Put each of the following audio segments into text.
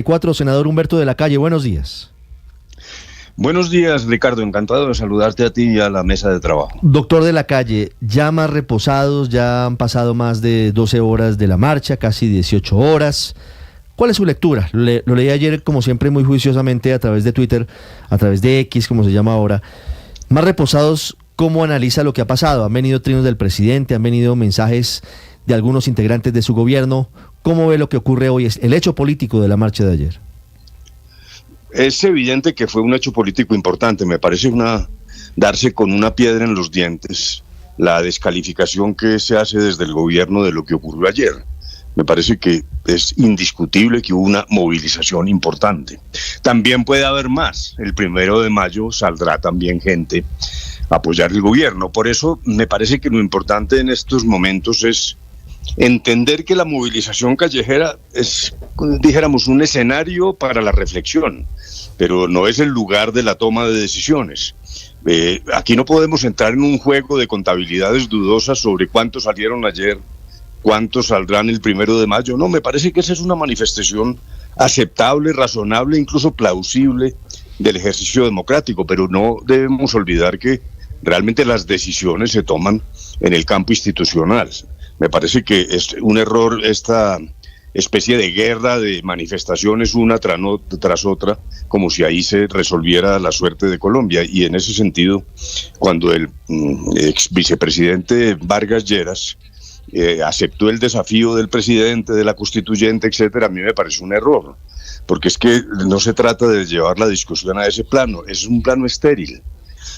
Cuatro, senador Humberto de la Calle, buenos días. Buenos días, Ricardo, encantado de saludarte a ti y a la mesa de trabajo. Doctor de la Calle, ya más reposados, ya han pasado más de 12 horas de la marcha, casi 18 horas. ¿Cuál es su lectura? Lo leí ayer, como siempre, muy juiciosamente a través de Twitter, a través de X, como se llama ahora. Más reposados, ¿cómo analiza lo que ha pasado? Han venido trinos del presidente, han venido mensajes de algunos integrantes de su gobierno. ¿Cómo ve lo que ocurre hoy, el hecho político de la marcha de ayer? Es evidente que fue un hecho político importante. Me parece darse con una piedra en los dientes la descalificación que se hace desde el gobierno de lo que ocurrió ayer. Me parece que es indiscutible que hubo una movilización importante. También puede haber más. El 1 de mayo saldrá también gente a apoyar el gobierno. Por eso me parece que lo importante en estos momentos es entender que la movilización callejera es, dijéramos, un escenario para la reflexión, pero no es el lugar de la toma de decisiones. Aquí no podemos entrar en un juego de contabilidades dudosas sobre cuántos salieron ayer, cuántos saldrán el 1 de mayo. No, me parece que esa es una manifestación aceptable, razonable, incluso plausible del ejercicio democrático, pero no debemos olvidar que realmente las decisiones se toman en el campo institucional. Me parece que es un error esta especie de guerra de manifestaciones una tras otra, como si ahí se resolviera la suerte de Colombia. Y en ese sentido, cuando el ex vicepresidente Vargas Lleras aceptó el desafío del presidente, de la constituyente, etcétera, a mí me parece un error, porque es que no se trata de llevar la discusión a ese plano, es un plano estéril.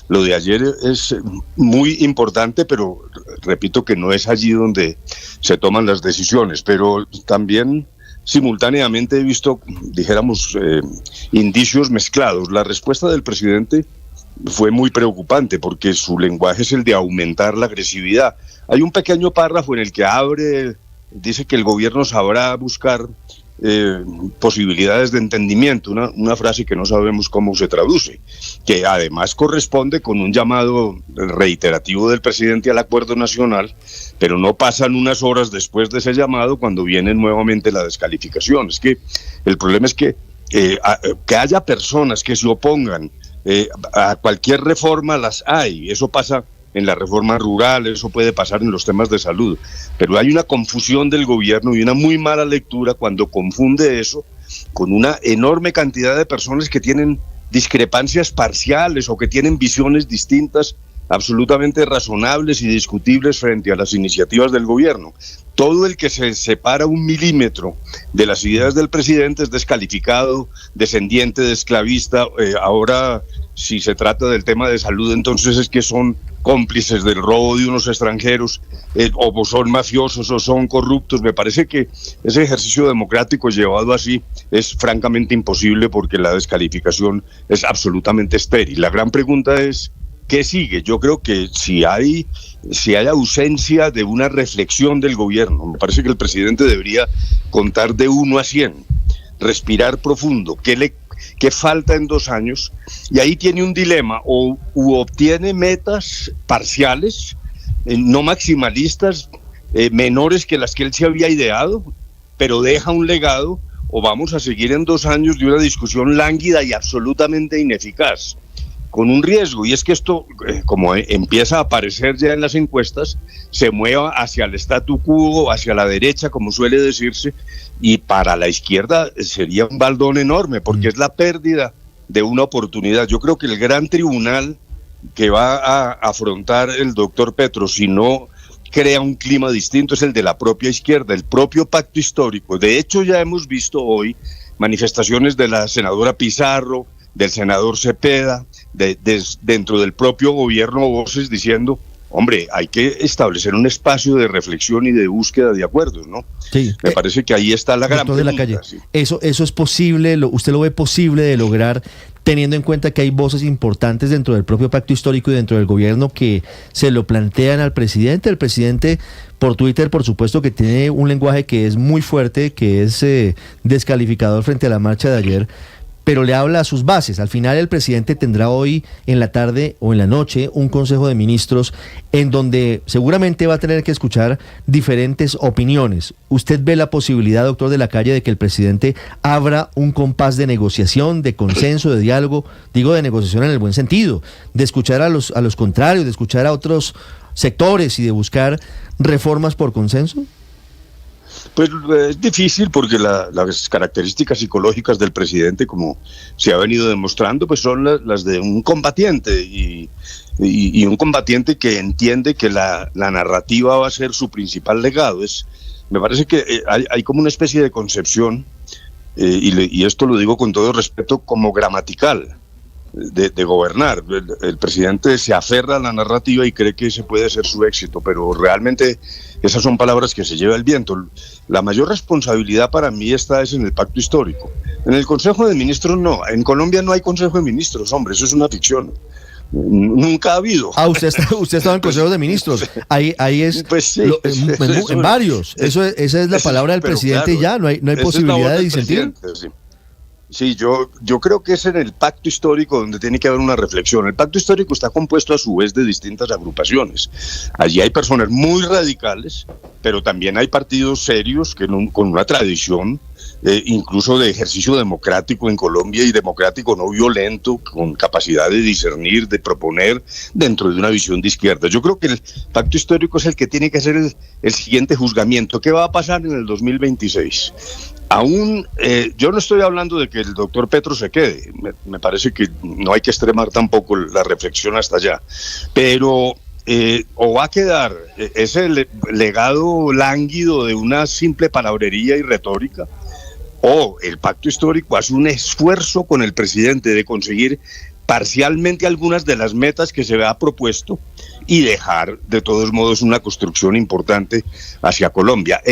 Lo de ayer es muy importante, pero repito que no es allí donde se toman las decisiones. Pero también simultáneamente he visto, dijéramos, indicios mezclados. La respuesta del presidente fue muy preocupante porque su lenguaje es el de aumentar la agresividad. Hay un pequeño párrafo en el que dice que el gobierno sabrá buscar posibilidades de entendimiento, una frase que no sabemos cómo se traduce, que además corresponde con un llamado reiterativo del presidente al acuerdo nacional, pero no pasan unas horas después de ese llamado cuando viene nuevamente la descalificación. Es que el problema es que haya personas que se opongan a cualquier reforma, las hay, eso pasa en la reforma rural, eso puede pasar en los temas de salud, pero hay una confusión del gobierno y una muy mala lectura cuando confunde eso con una enorme cantidad de personas que tienen discrepancias parciales o que tienen visiones distintas, absolutamente razonables y discutibles frente a las iniciativas del gobierno. Todo el que se separa un milímetro de las ideas del presidente es descalificado, descendiente de esclavista. Ahora, si se trata del tema de salud, entonces es que son cómplices del robo de unos extranjeros, o son mafiosos o son corruptos. Me parece que ese ejercicio democrático llevado así es francamente imposible porque la descalificación es absolutamente estéril. La gran pregunta es, ¿qué sigue? Yo creo que si hay ausencia de una reflexión del gobierno, me parece que el presidente debería contar de 1 a 100, respirar profundo, ¿qué falta en 2 años? Y ahí tiene un dilema, u obtiene metas parciales, no maximalistas, menores que las que él se había ideado, pero deja un legado, o vamos a seguir en 2 años de una discusión lánguida y absolutamente ineficaz, con un riesgo, y es que esto, como empieza a aparecer ya en las encuestas, se mueva hacia el statu quo, hacia la derecha, como suele decirse, y para la izquierda sería un baldón enorme, porque es la pérdida de una oportunidad. Yo creo que el gran tribunal que va a afrontar el doctor Petro, si no crea un clima distinto, es el de la propia izquierda, el propio pacto histórico. De hecho, ya hemos visto hoy manifestaciones de la senadora Pizarro, del senador Cepeda, dentro del propio gobierno, voces diciendo, hombre, hay que establecer un espacio de reflexión y de búsqueda de acuerdos, ¿no? Sí. Me parece que ahí está la gran pregunta. De la Calle, sí. Eso es posible, ¿usted lo ve posible de lograr, teniendo en cuenta que hay voces importantes dentro del propio pacto histórico y dentro del gobierno que se lo plantean al presidente? El presidente por Twitter, por supuesto, que tiene un lenguaje que es muy fuerte, que es descalificador frente a la marcha de ayer, pero le habla a sus bases. Al final el presidente tendrá hoy en la tarde o en la noche un consejo de ministros en donde seguramente va a tener que escuchar diferentes opiniones. ¿Usted ve la posibilidad, doctor de la Calle, de que el presidente abra un compás de negociación, de consenso, de diálogo? Digo de negociación en el buen sentido, de escuchar a los contrarios, de escuchar a otros sectores y de buscar reformas por consenso. Pues es difícil porque las características psicológicas del presidente, como se ha venido demostrando, pues son las de un combatiente y un combatiente que entiende que la narrativa va a ser su principal legado. Me parece que hay como una especie de concepción, y esto lo digo con todo respeto, como gramatical de gobernar. El presidente se aferra a la narrativa y cree que ese puede ser su éxito, pero realmente esas son palabras que se lleva el viento. La mayor responsabilidad para mí es en el pacto histórico. En el Consejo de Ministros no. En Colombia no hay Consejo de Ministros, hombre, eso es una ficción. Nunca ha habido. Usted estaba en el Consejo de Ministros. Ahí es, pues sí, en varios. Esa es la palabra del presidente, claro, ya, no hay posibilidad de disentir. Sí, yo creo que es en el pacto histórico donde tiene que haber una reflexión. El pacto histórico está compuesto a su vez de distintas agrupaciones. Allí hay personas muy radicales, pero también hay partidos serios con una tradición, incluso de ejercicio democrático en Colombia y democrático no violento, con capacidad de discernir, de proponer dentro de una visión de izquierda. Yo creo que el pacto histórico es el que tiene que hacer el siguiente juzgamiento. ¿Qué va a pasar en el 2026? Aún, yo no estoy hablando de que el doctor Petro se quede, me parece que no hay que extremar tampoco la reflexión hasta allá, pero o va a quedar ese legado lánguido de una simple palabrería y retórica, o el pacto histórico hace un esfuerzo con el presidente de conseguir parcialmente algunas de las metas que se ha propuesto y dejar de todos modos una construcción importante hacia Colombia.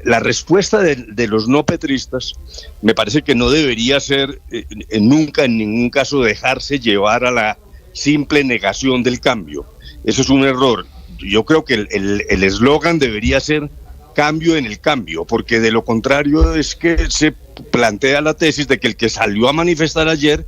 La respuesta de los no petristas me parece que no debería ser nunca, en ningún caso, dejarse llevar a la simple negación del cambio. Eso es un error. Yo creo que el eslogan debería ser cambio en el cambio, porque de lo contrario es que se plantea la tesis de que el que salió a manifestar ayer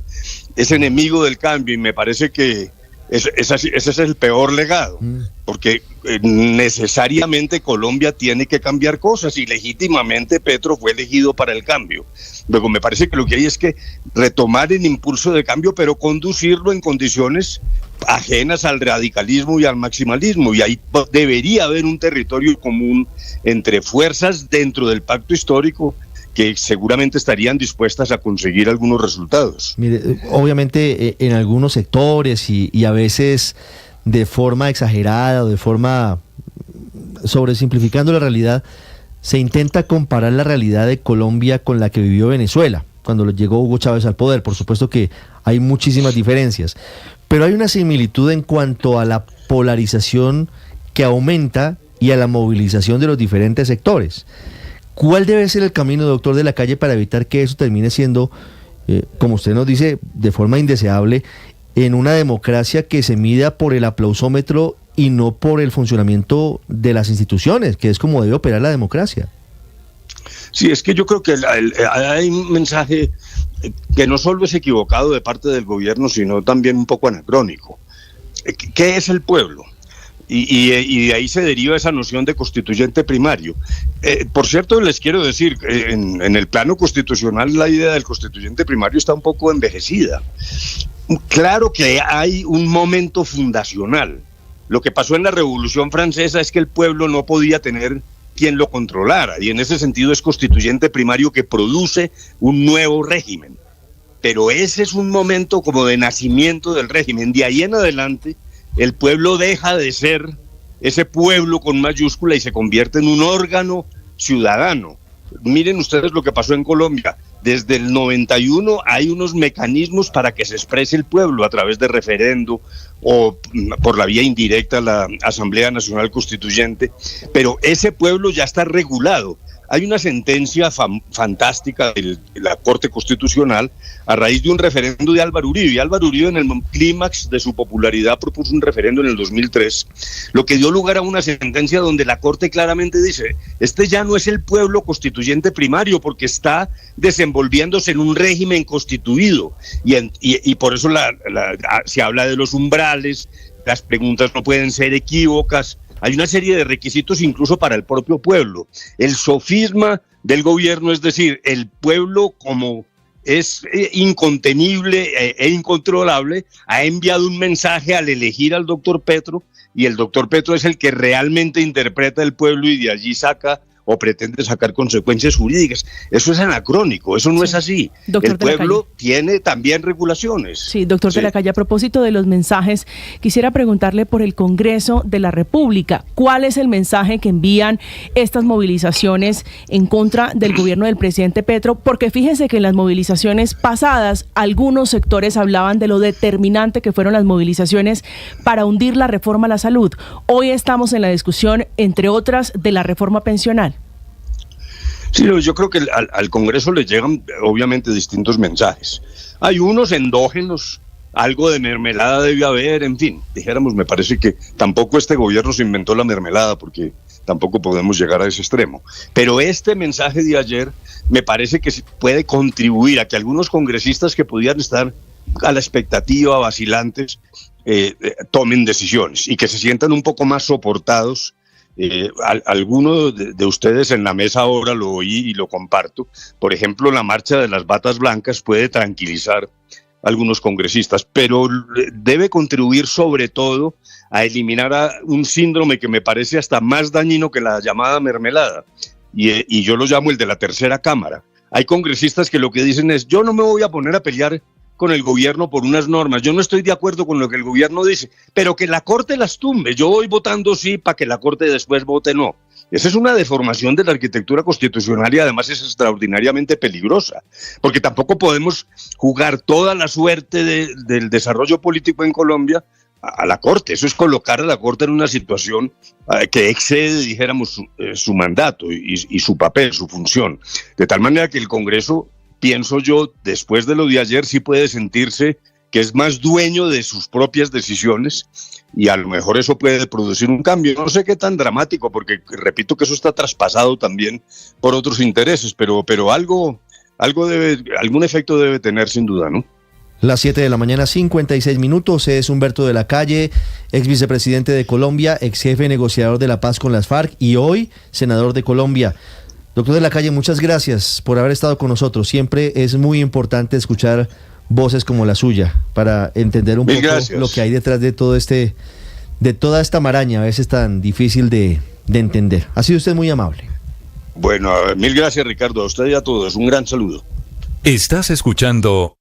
es enemigo del cambio, y me parece que ese es el peor legado, porque necesariamente Colombia tiene que cambiar cosas y legítimamente Petro fue elegido para el cambio. Luego me parece que lo que hay es que retomar el impulso de cambio, pero conducirlo en condiciones ajenas al radicalismo y al maximalismo, y ahí debería haber un territorio común entre fuerzas dentro del pacto histórico que seguramente estarían dispuestas a conseguir algunos resultados. Mire, obviamente en algunos sectores y a veces de forma exagerada o de forma sobresimplificando la realidad, se intenta comparar la realidad de Colombia con la que vivió Venezuela cuando llegó Hugo Chávez al poder. Por supuesto que hay muchísimas diferencias, pero hay una similitud en cuanto a la polarización que aumenta y a la movilización de los diferentes sectores. ¿Cuál debe ser el camino, doctor de la Calle, para evitar que eso termine siendo, como usted nos dice, de forma indeseable, en una democracia que se mida por el aplausómetro y no por el funcionamiento de las instituciones, que es como debe operar la democracia? Sí, es que yo creo que hay un mensaje que no solo es equivocado de parte del gobierno, sino también un poco anacrónico. ¿Qué es el pueblo? Y de ahí se deriva esa noción de constituyente primario. Por cierto, les quiero decir, en el plano constitucional la idea del constituyente primario está un poco envejecida. Claro que hay un momento fundacional. Lo que pasó en la Revolución Francesa es que el pueblo no podía tener quien lo controlara, y en ese sentido es constituyente primario que produce un nuevo régimen. Pero ese es un momento como de nacimiento del régimen. De ahí en adelante, el pueblo deja de ser ese pueblo con mayúscula y se convierte en un órgano ciudadano. Miren ustedes lo que pasó en Colombia. Desde el 91 hay unos mecanismos para que se exprese el pueblo a través de referendo o por la vía indirecta la Asamblea Nacional Constituyente, pero ese pueblo ya está regulado. hay una sentencia fantástica de la Corte Constitucional a raíz de un referendo de Álvaro Uribe. Y Álvaro Uribe, en el clímax de su popularidad, propuso un referendo en el 2003, lo que dio lugar a una sentencia donde la Corte claramente dice: este ya no es el pueblo constituyente primario, porque está desenvolviéndose en un régimen constituido. Y por eso se habla de los umbrales, las preguntas no pueden ser equívocas. Hay una serie de requisitos incluso para el propio pueblo. El sofisma del gobierno, es decir, el pueblo, como es incontenible e incontrolable, ha enviado un mensaje al elegir al doctor Petro, y el doctor Petro es el que realmente interpreta el pueblo y de allí saca o pretende sacar consecuencias jurídicas. Eso es anacrónico, eso no es así. Doctor el pueblo tiene también regulaciones. Sí, doctor de la Calle, a propósito de los mensajes, quisiera preguntarle por el Congreso de la República. ¿Cuál es el mensaje que envían estas movilizaciones en contra del gobierno del presidente Petro? Porque fíjense que en las movilizaciones pasadas, algunos sectores hablaban de lo determinante que fueron las movilizaciones para hundir la reforma a la salud. Hoy estamos en la discusión, entre otras, de la reforma pensional. Sí, yo creo que al Congreso le llegan obviamente distintos mensajes. Hay unos endógenos, algo de mermelada debe haber, en fin, dijéramos, me parece que tampoco este gobierno se inventó la mermelada, porque tampoco podemos llegar a ese extremo. Pero este mensaje de ayer me parece que puede contribuir a que algunos congresistas que podían estar a la expectativa, vacilantes, tomen decisiones y que se sientan un poco más soportados. Alguno de ustedes en la mesa ahora lo oí y lo comparto. Por ejemplo, la marcha de las batas blancas puede tranquilizar a algunos congresistas, pero debe contribuir sobre todo a eliminar un síndrome que me parece hasta más dañino que la llamada mermelada, y yo lo llamo el de la tercera cámara. Hay congresistas que lo que dicen es: yo no me voy a poner a pelear con el gobierno por unas normas, yo no estoy de acuerdo con lo que el gobierno dice, pero que la Corte las tumbe, yo voy votando sí para que la Corte después vote no. Esa es una deformación de la arquitectura constitucional y además es extraordinariamente peligrosa, porque tampoco podemos jugar toda la suerte del desarrollo político en Colombia a la Corte. Eso es colocar a la Corte en una situación que excede, dijéramos, su mandato y su papel, su función. De tal manera que el Congreso, pienso yo, después de lo de ayer, sí puede sentirse que es más dueño de sus propias decisiones, y a lo mejor eso puede producir un cambio. No sé qué tan dramático, porque repito que eso está traspasado también por otros intereses, pero algún efecto debe tener sin duda, ¿no? Las 7 de la mañana, 56 minutos. Es Humberto de la Calle, ex vicepresidente de Colombia, ex jefe negociador de la paz con las FARC y hoy senador de Colombia. Doctor de la Calle, muchas gracias por haber estado con nosotros. Siempre es muy importante escuchar voces como la suya para entender un poco lo que hay detrás de toda esta maraña, a veces tan difícil de entender. Ha sido usted muy amable. Bueno, mil gracias, Ricardo. A usted y a todos un gran saludo. Estás escuchando